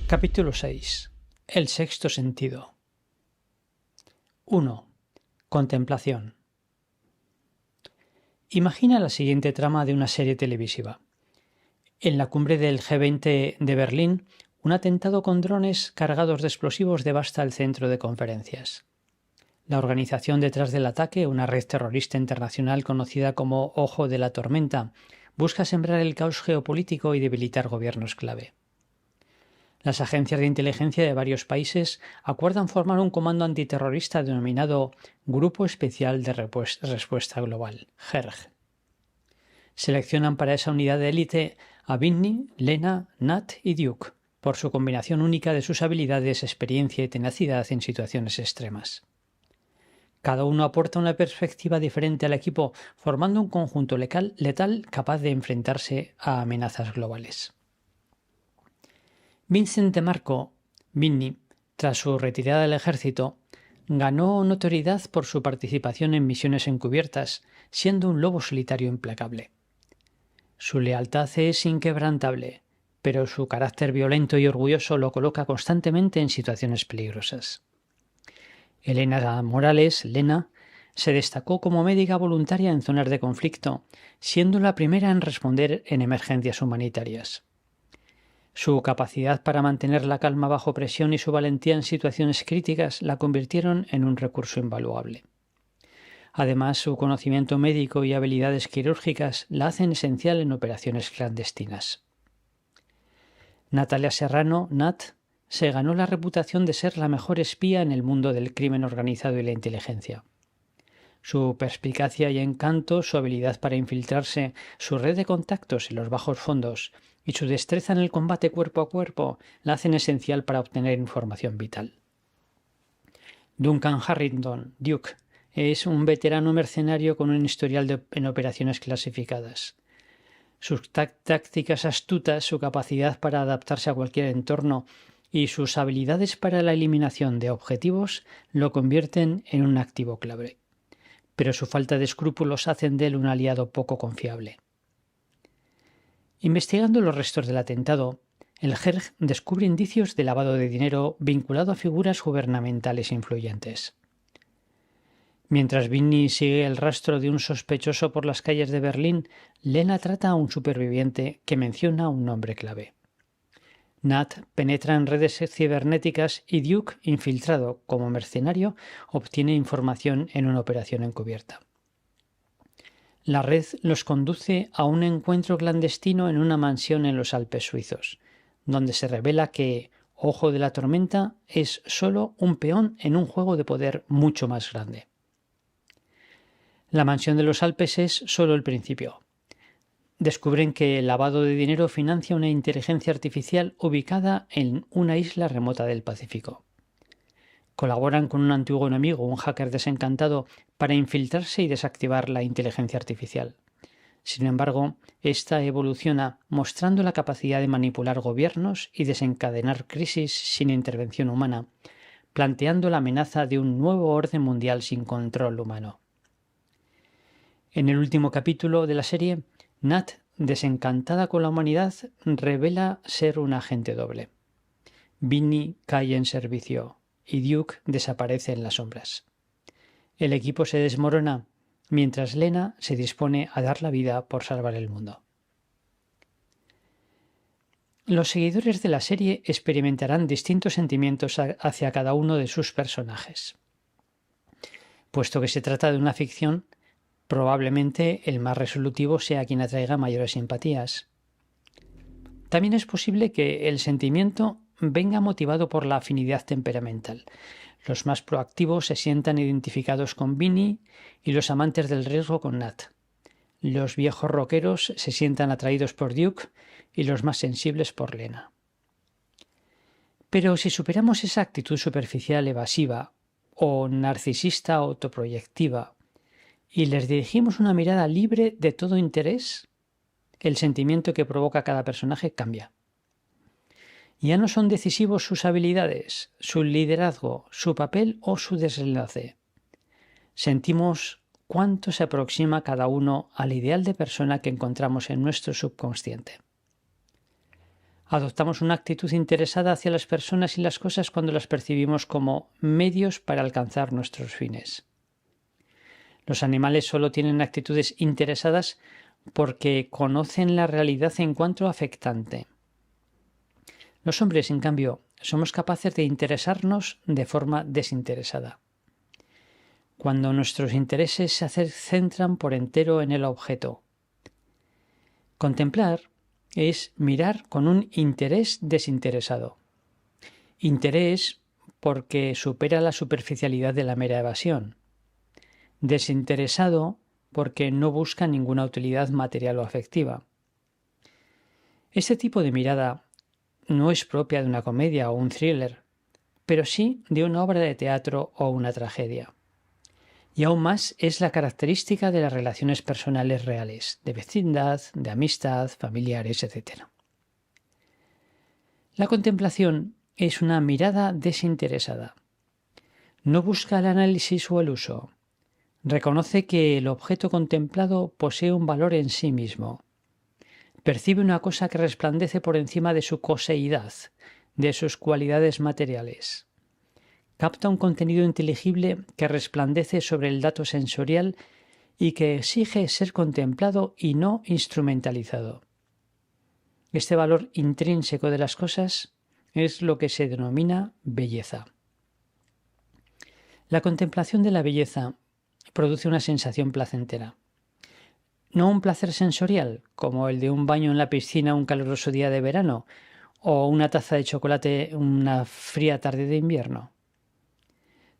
Capítulo 6. El sexto sentido. 1. Contemplación. Imagina la siguiente trama de una serie televisiva. En la cumbre del G20 de Berlín, un atentado con drones cargados de explosivos devasta el centro de conferencias. La organización detrás del ataque, una red terrorista internacional conocida como Ojo de la Tormenta, busca sembrar el caos geopolítico y debilitar gobiernos clave. Las agencias de inteligencia de varios países acuerdan formar un comando antiterrorista denominado Grupo Especial de Respuesta Global, GERG. Seleccionan para esa unidad de élite a Vinny, Lena, Nat y Duke, por su combinación única de sus habilidades, experiencia y tenacidad en situaciones extremas. Cada uno aporta una perspectiva diferente al equipo, formando un conjunto letal capaz de enfrentarse a amenazas globales. Vincent DeMarco, Vinny, tras su retirada del ejército, ganó notoriedad por su participación en misiones encubiertas, siendo un lobo solitario implacable. Su lealtad es inquebrantable, pero su carácter violento y orgulloso lo coloca constantemente en situaciones peligrosas. Elena Morales, Lena, se destacó como médica voluntaria en zonas de conflicto, siendo la primera en responder en emergencias humanitarias. Su capacidad para mantener la calma bajo presión y su valentía en situaciones críticas la convirtieron en un recurso invaluable. Además, su conocimiento médico y habilidades quirúrgicas la hacen esencial en operaciones clandestinas. Natalia Serrano, Nat, se ganó la reputación de ser la mejor espía en el mundo del crimen organizado y la inteligencia. Su perspicacia y encanto, su habilidad para infiltrarse, su red de contactos en los bajos fondos y su destreza en el combate cuerpo a cuerpo la hacen esencial para obtener información vital. Duncan Harrington, Duke, es un veterano mercenario con un historial en operaciones clasificadas. Sus tácticas astutas, su capacidad para adaptarse a cualquier entorno y sus habilidades para la eliminación de objetivos lo convierten en un activo clave. Pero su falta de escrúpulos hacen de él un aliado poco confiable. Investigando los restos del atentado, el GERG descubre indicios de lavado de dinero vinculado a figuras gubernamentales influyentes. Mientras Vinny sigue el rastro de un sospechoso por las calles de Berlín, Lena trata a un superviviente que menciona un nombre clave. Nat penetra en redes cibernéticas y Duke, infiltrado como mercenario, obtiene información en una operación encubierta. La red los conduce a un encuentro clandestino en una mansión en los Alpes suizos, donde se revela que Ojo de la Tormenta es solo un peón en un juego de poder mucho más grande. La mansión de los Alpes es solo el principio. Descubren que el lavado de dinero financia una inteligencia artificial ubicada en una isla remota del Pacífico. Colaboran con un antiguo enemigo, un hacker desencantado, para infiltrarse y desactivar la inteligencia artificial. Sin embargo, esta evoluciona mostrando la capacidad de manipular gobiernos y desencadenar crisis sin intervención humana, planteando la amenaza de un nuevo orden mundial sin control humano. En el último capítulo de la serie, Nat, desencantada con la humanidad, revela ser un agente doble. Vinny cae en servicio y Duke desaparece en las sombras. El equipo se desmorona, mientras Lena se dispone a dar la vida por salvar el mundo. Los seguidores de la serie experimentarán distintos sentimientos hacia cada uno de sus personajes. Puesto que se trata de una ficción, probablemente el más resolutivo sea quien atraiga mayores simpatías. También es posible que el sentimiento venga motivado por la afinidad temperamental. Los más proactivos se sientan identificados con Vinny y los amantes del riesgo con Nat. Los viejos rockeros se sientan atraídos por Duke y los más sensibles por Lena. Pero si superamos esa actitud superficial evasiva o narcisista autoproyectiva y les dirigimos una mirada libre de todo interés, el sentimiento que provoca cada personaje cambia. Ya no son decisivos sus habilidades, su liderazgo, su papel o su desenlace. Sentimos cuánto se aproxima cada uno al ideal de persona que encontramos en nuestro subconsciente. Adoptamos una actitud interesada hacia las personas y las cosas cuando las percibimos como medios para alcanzar nuestros fines. Los animales solo tienen actitudes interesadas porque conocen la realidad en cuanto afectante. Los hombres, en cambio, somos capaces de interesarnos de forma desinteresada, cuando nuestros intereses se centran por entero en el objeto. Contemplar es mirar con un interés desinteresado. Interés porque supera la superficialidad de la mera evasión. Desinteresado porque no busca ninguna utilidad material o afectiva. Este tipo de mirada no es propia de una comedia o un thriller, pero sí de una obra de teatro o una tragedia. Y aún más es la característica de las relaciones personales reales, de vecindad, de amistad, familiares, etc. La contemplación es una mirada desinteresada. No busca el análisis o el uso. Reconoce que el objeto contemplado posee un valor en sí mismo. Percibe una cosa que resplandece por encima de su coseidad, de sus cualidades materiales. Capta un contenido inteligible que resplandece sobre el dato sensorial y que exige ser contemplado y no instrumentalizado. Este valor intrínseco de las cosas es lo que se denomina belleza. La contemplación de la belleza produce una sensación placentera. No un placer sensorial, como el de un baño en la piscina un caluroso día de verano o una taza de chocolate una fría tarde de invierno.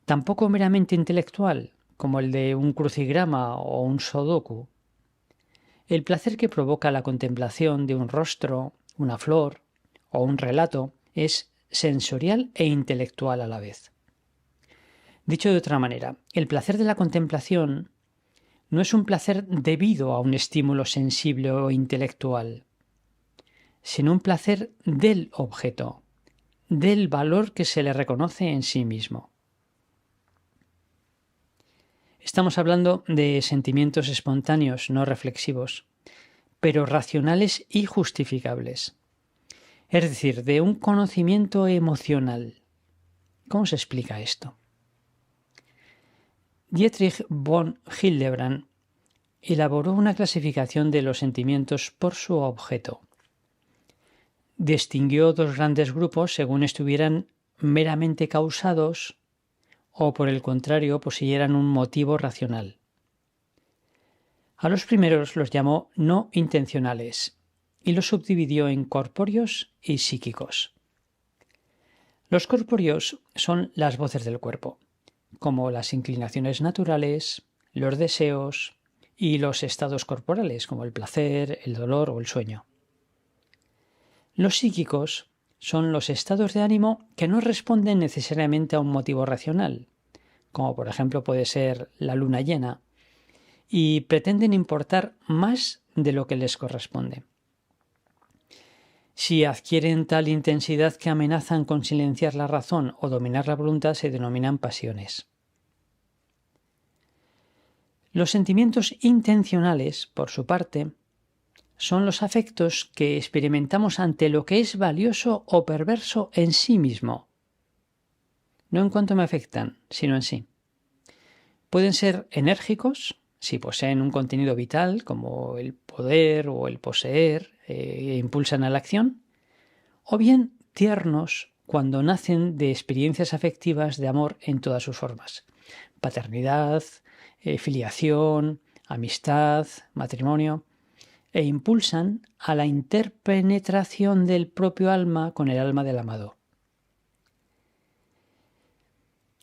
Tampoco meramente intelectual, como el de un crucigrama o un sudoku. El placer que provoca la contemplación de un rostro, una flor o un relato es sensorial e intelectual a la vez. Dicho de otra manera, el placer de la contemplación no es un placer debido a un estímulo sensible o intelectual, sino un placer del objeto, del valor que se le reconoce en sí mismo. Estamos hablando de sentimientos espontáneos, no reflexivos, pero racionales y justificables. Es decir, de un conocimiento emocional. ¿Cómo se explica esto? Dietrich von Hildebrand elaboró una clasificación de los sentimientos por su objeto. Distinguió dos grandes grupos según estuvieran meramente causados o, por el contrario, poseyeran un motivo racional. A los primeros los llamó no intencionales y los subdividió en corpóreos y psíquicos. Los corpóreos son las voces del cuerpo, como las inclinaciones naturales, los deseos y los estados corporales, como el placer, el dolor o el sueño. Los psíquicos son los estados de ánimo que no responden necesariamente a un motivo racional, como por ejemplo puede ser la luna llena, y pretenden importar más de lo que les corresponde. Si adquieren tal intensidad que amenazan con silenciar la razón o dominar la voluntad, se denominan pasiones. Los sentimientos intencionales, por su parte, son los afectos que experimentamos ante lo que es valioso o perverso en sí mismo. No en cuanto me afectan, sino en sí. Pueden ser enérgicos, si poseen un contenido vital, como el poder o el poseer, e impulsan a la acción, o bien tiernos cuando nacen de experiencias afectivas de amor en todas sus formas. Paternidad, filiación, amistad, matrimonio, e impulsan a la interpenetración del propio alma con el alma del amado.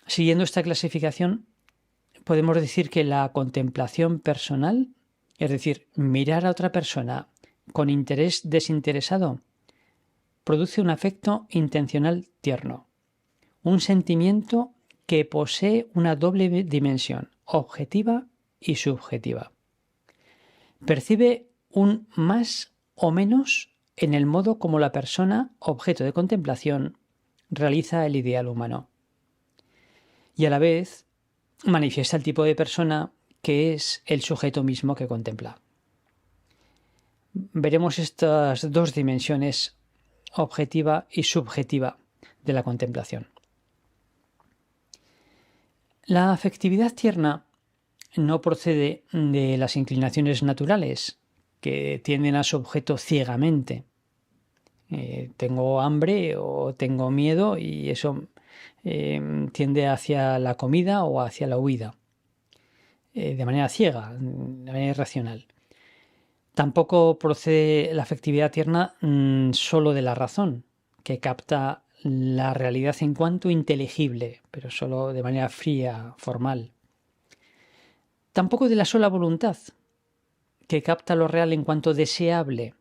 Siguiendo esta clasificación, podemos decir que la contemplación personal, es decir, mirar a otra persona con interés desinteresado, produce un afecto intencional tierno, un sentimiento que posee una doble dimensión, objetiva y subjetiva. Percibe un más o menos en el modo como la persona, objeto de contemplación, realiza el ideal humano. Y a la vez manifiesta el tipo de persona que es el sujeto mismo que contempla. Veremos estas dos dimensiones, objetiva y subjetiva, de la contemplación. La afectividad tierna no procede de las inclinaciones naturales, que tienden a su objeto ciegamente. Tengo hambre o tengo miedo y eso tiende hacia la comida o hacia la huida, de manera ciega, de manera irracional. Tampoco procede la afectividad tierna solo de la razón, que capta la realidad en cuanto inteligible, pero solo de manera fría, formal. Tampoco de la sola voluntad, que capta lo real en cuanto deseable.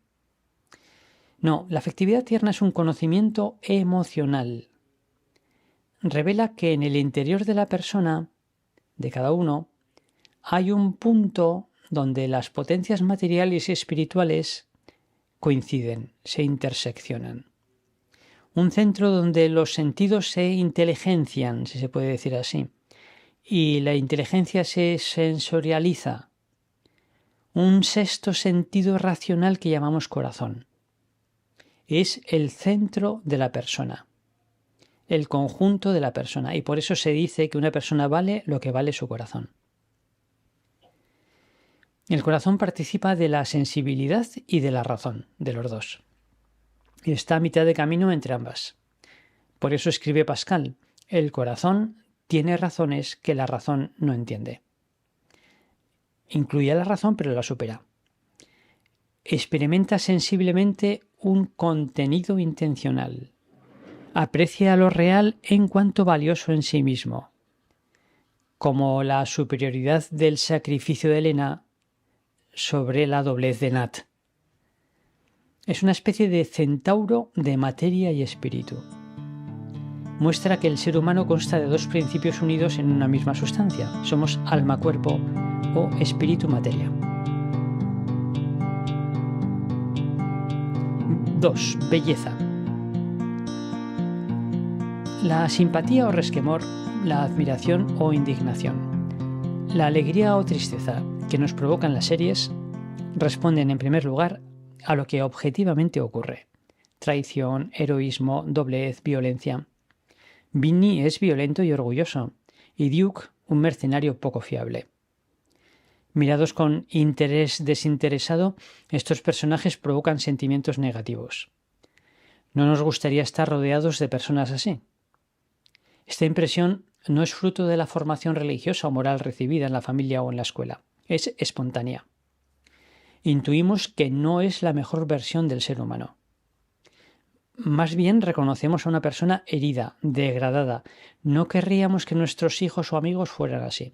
No, la afectividad tierna es un conocimiento emocional. Revela que en el interior de la persona, de cada uno, hay un punto donde las potencias materiales y espirituales coinciden, se interseccionan. Un centro donde los sentidos se inteligencian, si se puede decir así, y la inteligencia se sensorializa. Un sexto sentido racional que llamamos corazón. Es el centro de la persona, el conjunto de la persona, y por eso se dice que una persona vale lo que vale su corazón. El corazón participa de la sensibilidad y de la razón, de los dos. Y está a mitad de camino entre ambas. Por eso escribe Pascal, el corazón tiene razones que la razón no entiende. Incluye a la razón, pero la supera. Experimenta sensiblemente un contenido intencional. Aprecia lo real en cuanto valioso en sí mismo, como la superioridad del sacrificio de Helena sobre la doblez de Nat. Es una especie de centauro de materia y espíritu. Muestra que el ser humano consta de dos principios unidos en una misma sustancia. Somos alma-cuerpo o espíritu-materia. 2. Belleza. La simpatía o resquemor, la admiración o indignación, la alegría o tristeza que nos provocan las series responden en primer lugar a lo que objetivamente ocurre. Traición, heroísmo, doblez, violencia. Vinny es violento y orgulloso, y Duke un mercenario poco fiable. Mirados con interés desinteresado, estos personajes provocan sentimientos negativos. ¿No nos gustaría estar rodeados de personas así? Esta impresión no es fruto de la formación religiosa o moral recibida en la familia o en la escuela. Es espontánea. Intuimos que no es la mejor versión del ser humano. Más bien reconocemos a una persona herida, degradada. No querríamos que nuestros hijos o amigos fueran así.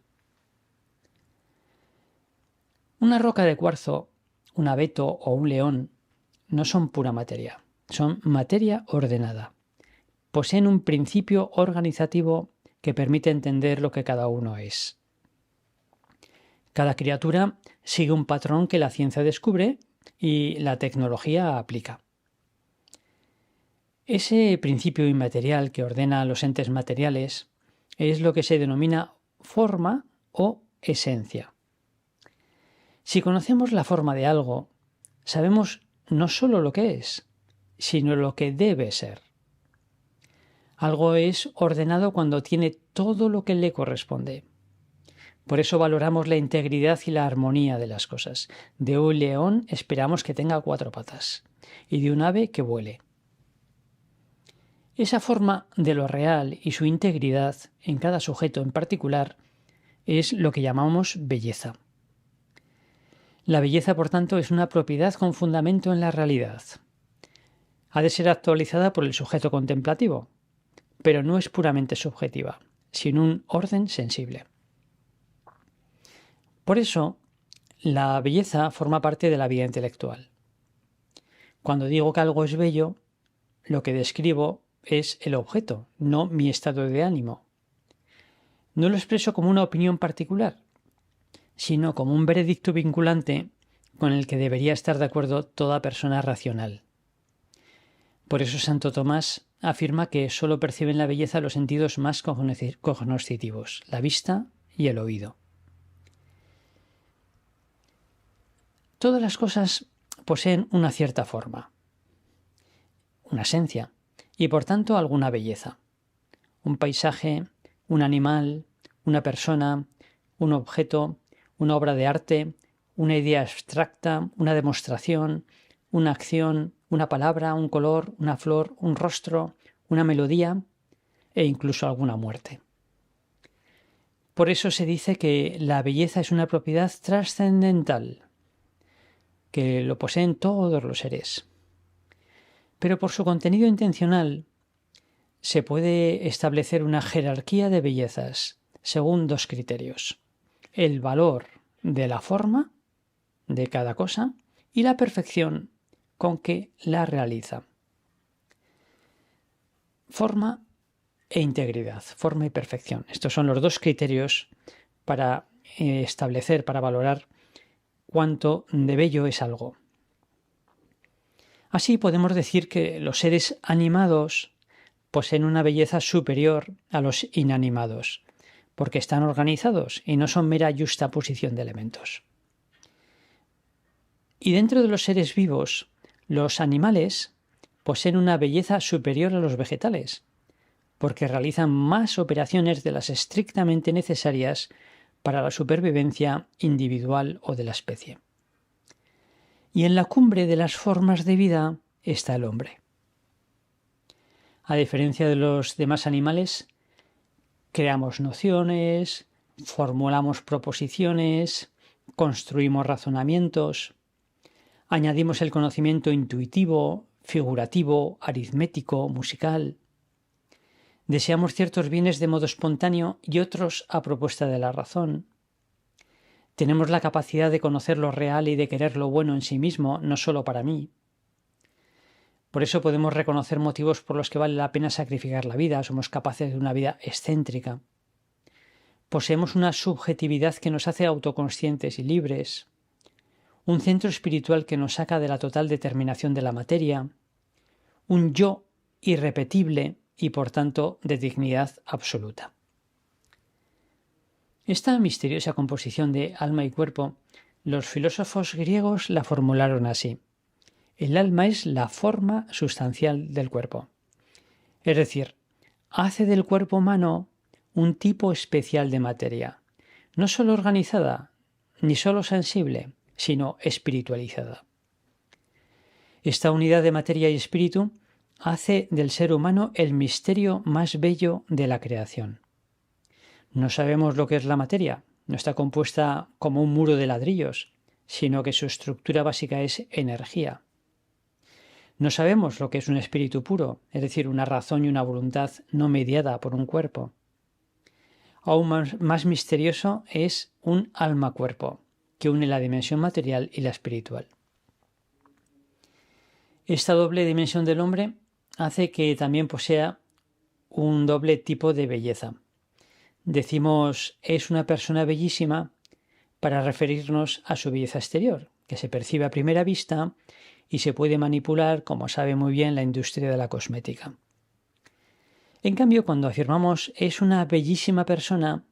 Una roca de cuarzo, un abeto o un león no son pura materia, son materia ordenada. Poseen un principio organizativo que permite entender lo que cada uno es. Cada criatura sigue un patrón que la ciencia descubre y la tecnología aplica. Ese principio inmaterial que ordena a los entes materiales es lo que se denomina forma o esencia. Si conocemos la forma de algo, sabemos no solo lo que es, sino lo que debe ser. Algo es ordenado cuando tiene todo lo que le corresponde. Por eso valoramos la integridad y la armonía de las cosas. De un león esperamos que tenga 4 patas y de un ave que vuele. Esa forma de lo real y su integridad en cada sujeto en particular es lo que llamamos belleza. La belleza, por tanto, es una propiedad con fundamento en la realidad. Ha de ser actualizada por el sujeto contemplativo, pero no es puramente subjetiva, sino un orden sensible. Por eso, la belleza forma parte de la vida intelectual. Cuando digo que algo es bello, lo que describo es el objeto, no mi estado de ánimo. No lo expreso como una opinión particular, sino como un veredicto vinculante con el que debería estar de acuerdo toda persona racional. Por eso Santo Tomás afirma que sólo perciben la belleza los sentidos más cognoscitivos, la vista y el oído. Todas las cosas poseen una cierta forma, una esencia y por tanto alguna belleza. Un paisaje, un animal, una persona, un objeto, una obra de arte, una idea abstracta, una demostración, una acción, una palabra, un color, una flor, un rostro, una melodía e incluso alguna muerte. Por eso se dice que la belleza es una propiedad trascendental, que lo poseen todos los seres. Pero por su contenido intencional se puede establecer una jerarquía de bellezas según dos criterios: el valor de la forma de cada cosa y la perfección con que la realiza. Forma e integridad, forma y perfección. Estos son los dos criterios para establecer, para valorar cuánto de bello es algo. Así podemos decir que los seres animados poseen una belleza superior a los inanimados, porque están organizados y no son mera yuxtaposición de elementos. Y dentro de los seres vivos, los animales poseen una belleza superior a los vegetales, porque realizan más operaciones de las estrictamente necesarias para la supervivencia individual o de la especie. Y en la cumbre de las formas de vida está el hombre. A diferencia de los demás animales, creamos nociones, formulamos proposiciones, construimos razonamientos, añadimos el conocimiento intuitivo, figurativo, aritmético, musical. Deseamos ciertos bienes de modo espontáneo y otros a propuesta de la razón. Tenemos la capacidad de conocer lo real y de querer lo bueno en sí mismo, no solo para mí. Por eso podemos reconocer motivos por los que vale la pena sacrificar la vida. Somos capaces de una vida excéntrica. Poseemos una subjetividad que nos hace autoconscientes y libres. Un centro espiritual que nos saca de la total determinación de la materia. Un yo irrepetible y por tanto de dignidad absoluta. Esta misteriosa composición de alma y cuerpo, los filósofos griegos la formularon así: el alma es la forma sustancial del cuerpo. Es decir, hace del cuerpo humano un tipo especial de materia, no solo organizada, ni solo sensible, sino espiritualizada. Esta unidad de materia y espíritu hace del ser humano el misterio más bello de la creación. No sabemos lo que es la materia, no está compuesta como un muro de ladrillos, sino que su estructura básica es energía. No sabemos lo que es un espíritu puro, es decir, una razón y una voluntad no mediada por un cuerpo. Aún más misterioso es un alma-cuerpo, que une la dimensión material y la espiritual. Esta doble dimensión del hombre hace que también posea un doble tipo de belleza. Decimos es una persona bellísima para referirnos a su belleza exterior, que se percibe a primera vista y se puede manipular, como sabe muy bien la industria de la cosmética. En cambio, cuando afirmamos es una bellísima persona,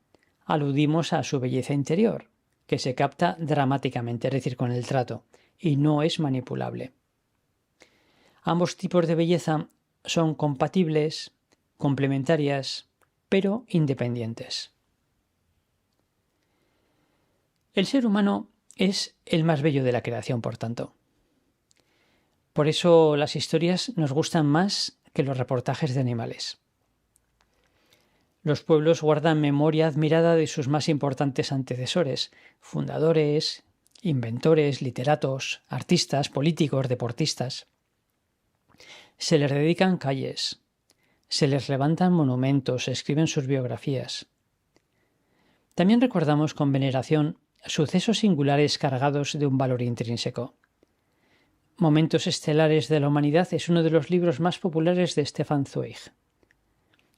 aludimos a su belleza interior, que se capta dramáticamente, es decir, con el trato, y no es manipulable. Ambos tipos de belleza son compatibles, complementarias, pero independientes. El ser humano es el más bello de la creación, por tanto. Por eso las historias nos gustan más que los reportajes de animales. Los pueblos guardan memoria admirada de sus más importantes antecesores, fundadores, inventores, literatos, artistas, políticos, deportistas. Se les dedican calles, se les levantan monumentos, se escriben sus biografías. También recordamos con veneración sucesos singulares cargados de un valor intrínseco. Momentos estelares de la humanidad es uno de los libros más populares de Stefan Zweig.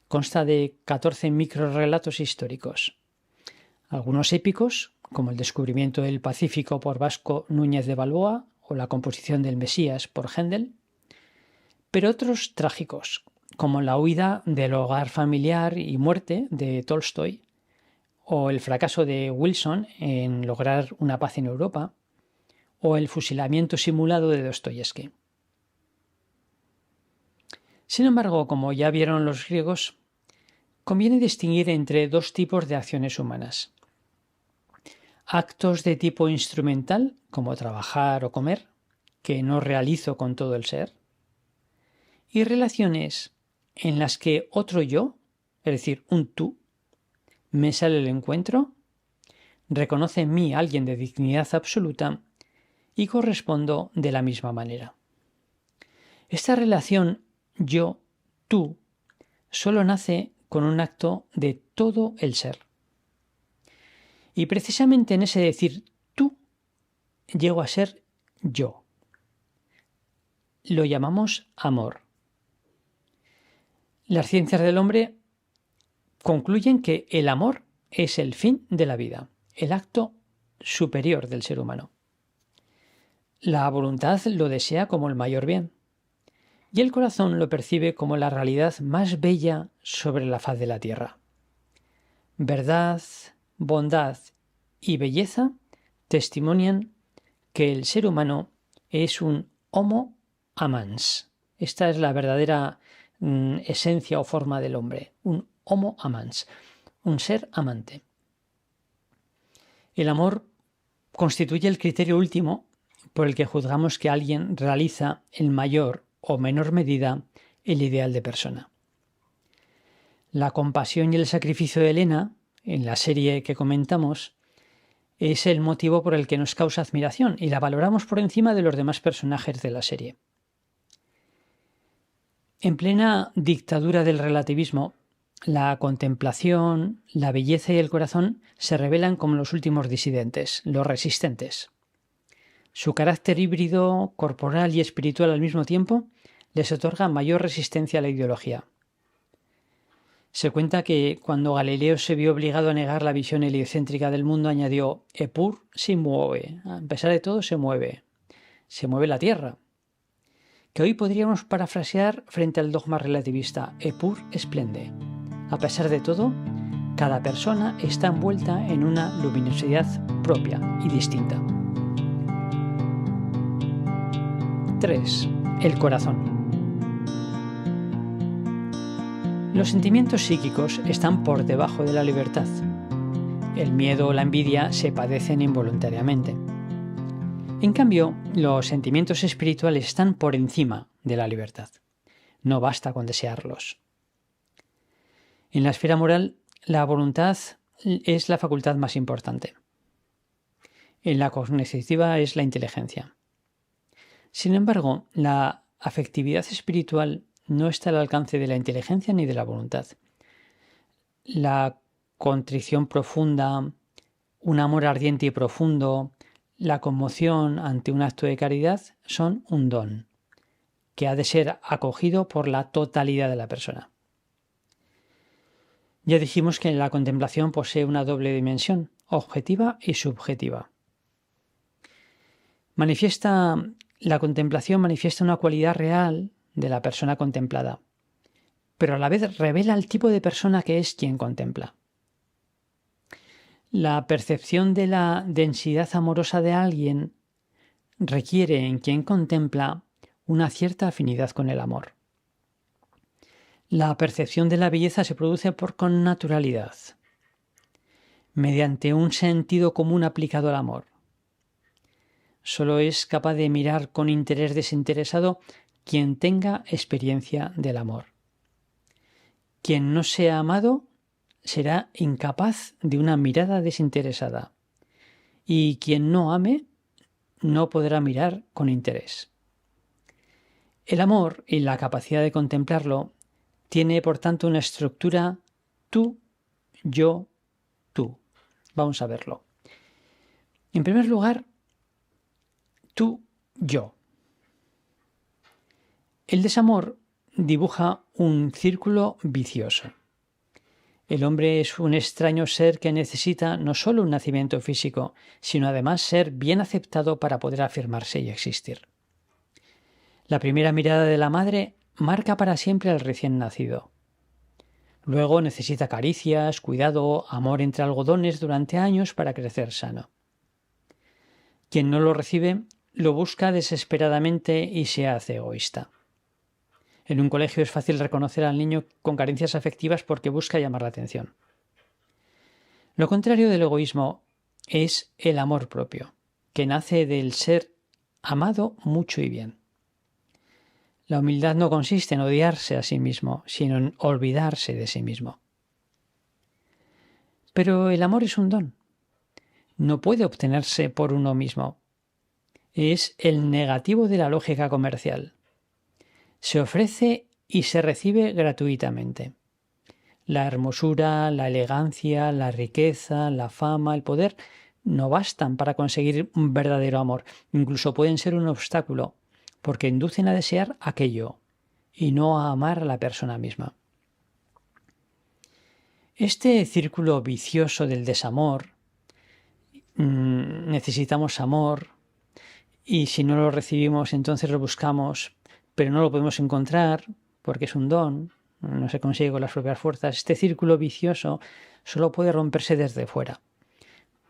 Consta de 14 microrrelatos históricos, algunos épicos, como el descubrimiento del Pacífico por Vasco Núñez de Balboa o la composición del Mesías por Händel, pero otros trágicos, como la huida del hogar familiar y muerte de Tolstoy, o el fracaso de Wilson en lograr una paz en Europa, o el fusilamiento simulado de Dostoyevski. Sin embargo, como ya vieron los griegos, conviene distinguir entre dos tipos de acciones humanas. Actos de tipo instrumental, como trabajar o comer, que no realizo con todo el ser, y relaciones en las que otro yo, es decir, un tú, me sale al encuentro, reconoce en mí alguien de dignidad absoluta y correspondo de la misma manera. Esta relación yo-tú solo nace con un acto de todo el ser. Y precisamente en ese decir tú, llego a ser yo. Lo llamamos amor. Las ciencias del hombre concluyen que el amor es el fin de la vida, el acto superior del ser humano. La voluntad lo desea como el mayor bien, y el corazón lo percibe como la realidad más bella sobre la faz de la tierra. Verdad, bondad y belleza testimonian que el ser humano es un homo amans. Esta es la verdadera esencia o forma del hombre, un homo amans, un ser amante. El amor constituye el criterio último por el que juzgamos que alguien realiza en mayor o menor medida el ideal de persona. La compasión y el sacrificio de Helena, en la serie que comentamos, es el motivo por el que nos causa admiración y la valoramos por encima de los demás personajes de la serie. En plena dictadura del relativismo, la contemplación, la belleza y el corazón se revelan como los últimos disidentes, los resistentes. Su carácter híbrido, corporal y espiritual al mismo tiempo les otorga mayor resistencia a la ideología. Se cuenta que cuando Galileo se vio obligado a negar la visión heliocéntrica del mundo, añadió: Epur se mueve, a pesar de todo se mueve la Tierra. Que hoy podríamos parafrasear frente al dogma relativista: Epur esplende. A pesar de todo, cada persona está envuelta en una luminosidad propia y distinta. 3. El corazón. Los sentimientos psíquicos están por debajo de la libertad. El miedo o la envidia se padecen involuntariamente. En cambio, los sentimientos espirituales están por encima de la libertad. No basta con desearlos. En la esfera moral, la voluntad es la facultad más importante. En la cognitiva es la inteligencia. Sin embargo, la afectividad espiritual no está al alcance de la inteligencia ni de la voluntad. La contrición profunda, un amor ardiente y profundo, la conmoción ante un acto de caridad son un don que ha de ser acogido por la totalidad de la persona. Ya dijimos que la contemplación posee una doble dimensión, objetiva y subjetiva. La contemplación manifiesta una cualidad real de la persona contemplada, pero a la vez revela el tipo de persona que es quien contempla. La percepción de la densidad amorosa de alguien requiere en quien contempla una cierta afinidad con el amor. La percepción de la belleza se produce por connaturalidad, mediante un sentido común aplicado al amor. Solo es capaz de mirar con interés desinteresado quien tenga experiencia del amor. Quien no sea amado será incapaz de una mirada desinteresada, y quien no ame no podrá mirar con interés. El amor y la capacidad de contemplarlo tiene, por tanto, una estructura tú, yo, tú. Vamos a verlo. En primer lugar, tú, yo. El desamor dibuja un círculo vicioso. El hombre es un extraño ser que necesita no solo un nacimiento físico, sino además ser bien aceptado para poder afirmarse y existir. La primera mirada de la madre marca para siempre al recién nacido. Luego necesita caricias, cuidado, amor entre algodones durante años para crecer sano. Quien no lo recibe lo busca desesperadamente y se hace egoísta. En un colegio es fácil reconocer al niño con carencias afectivas porque busca llamar la atención. Lo contrario del egoísmo es el amor propio, que nace del ser amado mucho y bien. La humildad no consiste en odiarse a sí mismo, sino en olvidarse de sí mismo. Pero el amor es un don. No puede obtenerse por uno mismo. Es el negativo de la lógica comercial. Se ofrece y se recibe gratuitamente. La hermosura, la elegancia, la riqueza, la fama, el poder no bastan para conseguir un verdadero amor. Incluso pueden ser un obstáculo, porque inducen a desear aquello y no a amar a la persona misma. Este círculo vicioso del desamor, necesitamos amor y si no lo recibimos entonces lo buscamos, pero no lo podemos encontrar porque es un don, no se consigue con las propias fuerzas. Este círculo vicioso solo puede romperse desde fuera,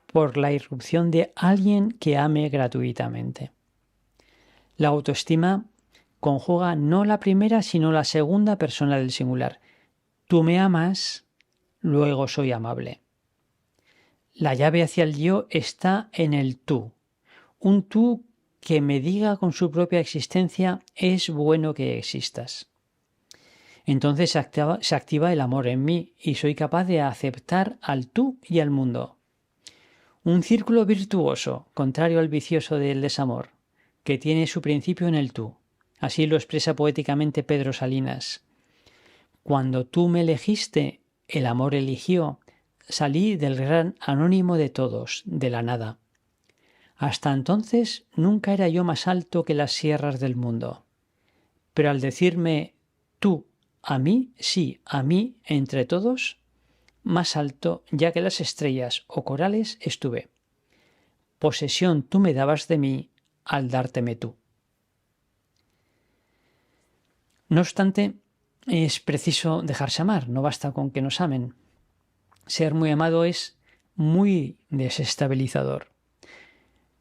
por la irrupción de alguien que ame gratuitamente. La autoestima conjuga no la primera sino la segunda persona del singular. Tú me amas, luego soy amable. La llave hacia el yo está en el tú. Un tú que me diga con su propia existencia es bueno que existas. Entonces se activa el amor en mí y soy capaz de aceptar al tú y al mundo. Un círculo virtuoso, contrario al vicioso del desamor, que tiene su principio en el tú. Así lo expresa poéticamente Pedro Salinas. Cuando tú me elegiste, el amor eligió. Salí del gran anónimo de todos, de la nada. Hasta entonces nunca era yo más alto que las sierras del mundo. Pero al decirme tú, a mí, sí, a mí, entre todos, más alto ya que las estrellas o corales estuve. Posesión tú me dabas de mí al dárteme tú. No obstante, es preciso dejarse amar, no basta con que nos amen. Ser muy amado es muy desestabilizador.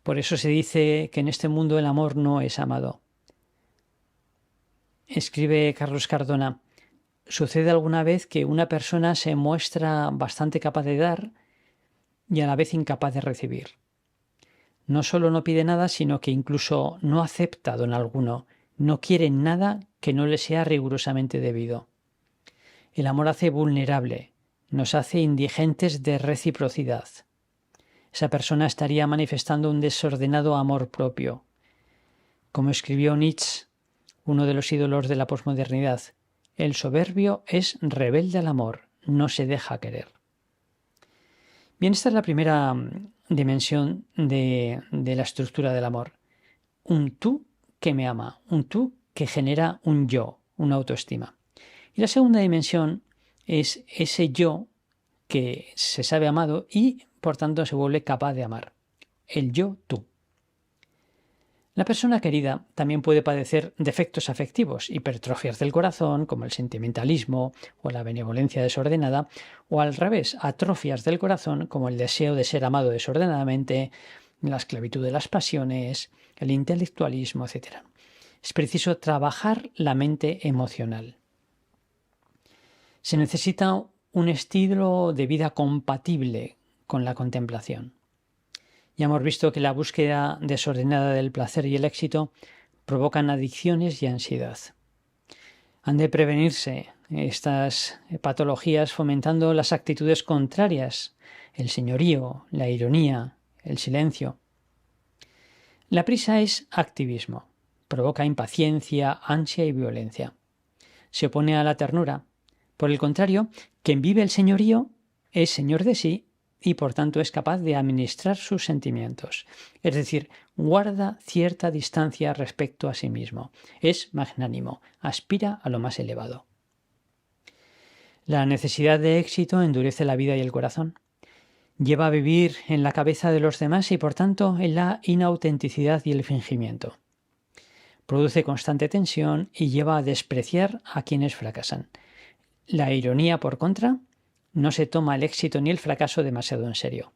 Por eso se dice que en este mundo el amor no es amado. Escribe Carlos Cardona, sucede alguna vez que una persona se muestra bastante capaz de dar y a la vez incapaz de recibir. No solo no pide nada, sino que incluso no acepta don alguno, no quiere nada que no le sea rigurosamente debido. El amor hace vulnerable, nos hace indigentes de reciprocidad. Esa persona estaría manifestando un desordenado amor propio. Como escribió Nietzsche, uno de los ídolos de la posmodernidad, el soberbio es rebelde al amor, no se deja querer. Bien, esta es la primera dimensión de la estructura del amor. Un tú que me ama, un tú que genera un yo, una autoestima. Y la segunda dimensión es ese yo que se sabe amado y, por tanto, se vuelve capaz de amar. El yo-tú. La persona querida también puede padecer defectos afectivos, hipertrofias del corazón, como el sentimentalismo o la benevolencia desordenada, o al revés, atrofias del corazón, como el deseo de ser amado desordenadamente, la esclavitud de las pasiones, el intelectualismo, etc. Es preciso trabajar la mente emocional. Se necesita un estilo de vida compatible con la contemplación. Ya hemos visto que la búsqueda desordenada del placer y el éxito provocan adicciones y ansiedad. Han de prevenirse estas patologías fomentando las actitudes contrarias, el señorío, la ironía, el silencio. La prisa es activismo, provoca impaciencia, ansia y violencia. Se opone a la ternura. Por el contrario, quien vive el señorío es señor de sí y por tanto es capaz de administrar sus sentimientos. Es decir, guarda cierta distancia respecto a sí mismo. Es magnánimo, aspira a lo más elevado. La necesidad de éxito endurece la vida y el corazón. Lleva a vivir en la cabeza de los demás y por tanto en la inautenticidad y el fingimiento. Produce constante tensión y lleva a despreciar a quienes fracasan. La ironía, por contra, no se toma el éxito ni el fracaso demasiado en serio.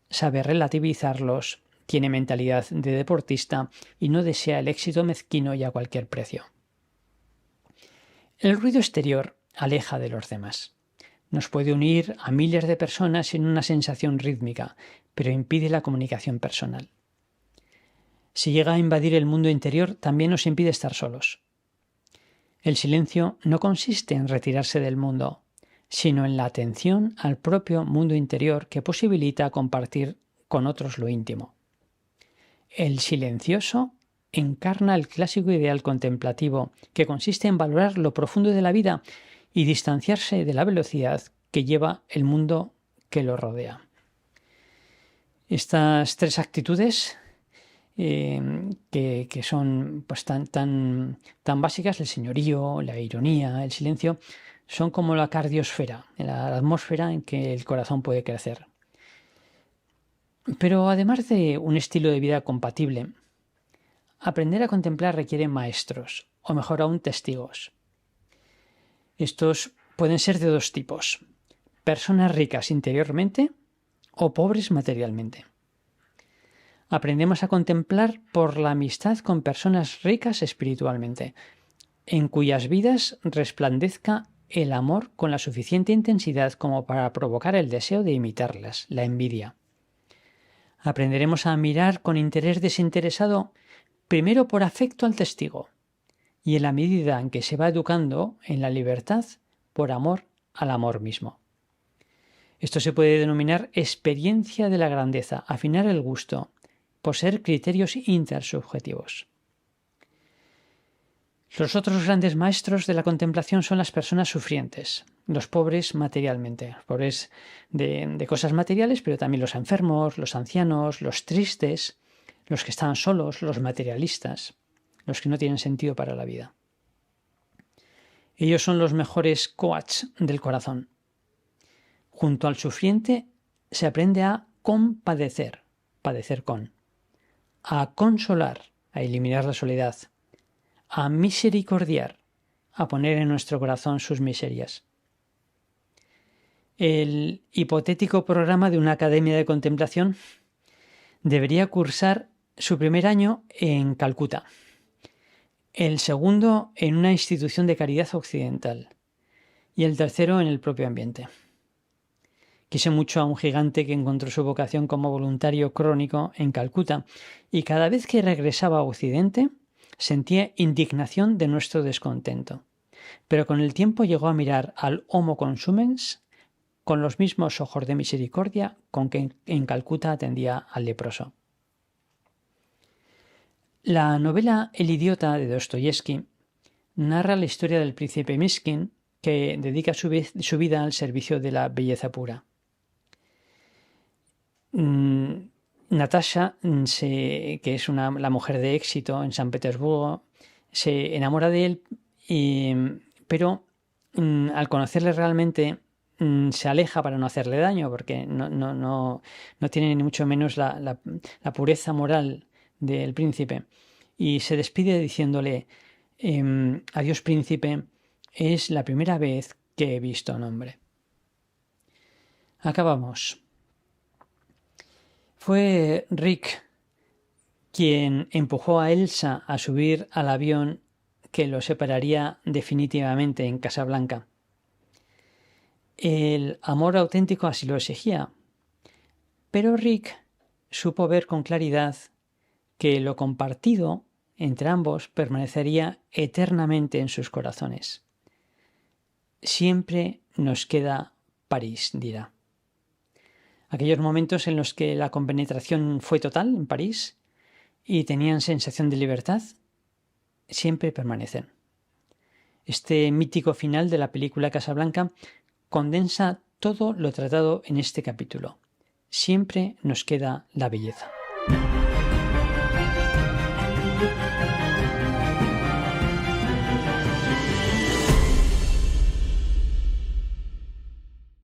Sabe relativizarlos tiene mentalidad de deportista y no desea el éxito mezquino y a cualquier precio. El ruido exterior aleja de los demás. Nos puede unir a miles de personas en una sensación rítmica, pero impide la comunicación personal. Si llega a invadir el mundo interior, también nos impide estar solos. El silencio no consiste en retirarse del mundo, sino en la atención al propio mundo interior que posibilita compartir con otros lo íntimo. El silencioso encarna el clásico ideal contemplativo que consiste en valorar lo profundo de la vida y distanciarse de la velocidad que lleva el mundo que lo rodea. Estas tres actitudes que son pues, tan básicas, el señorío, la ironía, el silencio, son como la cardiosfera, la atmósfera en que el corazón puede crecer. Pero además de un estilo de vida compatible, aprender a contemplar requiere maestros, o mejor aún testigos. Estos pueden ser de dos tipos: personas ricas interiormente o pobres materialmente. Aprendemos a contemplar por la amistad con personas ricas espiritualmente, en cuyas vidas resplandezca el amor con la suficiente intensidad como para provocar el deseo de imitarlas, la envidia. Aprenderemos a mirar con interés desinteresado, primero por afecto al testigo, y en la medida en que se va educando en la libertad, por amor al amor mismo. Esto se puede denominar experiencia de la grandeza, afinar el gusto, poseer criterios intersubjetivos. Los otros grandes maestros de la contemplación son las personas sufrientes, los pobres materialmente, los pobres de cosas materiales, pero también los enfermos, los ancianos, los tristes, los que están solos, los materialistas, los que no tienen sentido para la vida. Ellos son los mejores coaches del corazón. Junto al sufriente se aprende a compadecer, padecer con, a consolar, a eliminar la soledad, a misericordiar, a poner en nuestro corazón sus miserias. El hipotético programa de una academia de contemplación debería cursar su primer año en Calcuta, el segundo en una institución de caridad occidental y el tercero en el propio ambiente. Quise mucho a un gigante que encontró su vocación como voluntario crónico en Calcuta y cada vez que regresaba a Occidente sentía indignación de nuestro descontento. Pero con el tiempo llegó a mirar al Homo consumens con los mismos ojos de misericordia con que en Calcuta atendía al leproso. La novela El idiota de Dostoyevsky narra la historia del príncipe Miskin que dedica su vida al servicio de la belleza pura. Natasha, que es la mujer de éxito en San Petersburgo, se enamora de él, pero al conocerle realmente se aleja para no hacerle daño, porque no tiene ni mucho menos la pureza moral del príncipe. Y se despide diciéndole: adiós, príncipe, es la primera vez que he visto a un hombre. Acabamos. Fue Rick quien empujó a Elsa a subir al avión que lo separaría definitivamente en Casablanca. El amor auténtico así lo exigía, pero Rick supo ver con claridad que lo compartido entre ambos permanecería eternamente en sus corazones. Siempre nos queda París, dirá. Aquellos momentos en los que la compenetración fue total en París y tenían sensación de libertad, siempre permanecen. Este mítico final de la película Casablanca condensa todo lo tratado en este capítulo. Siempre nos queda la belleza.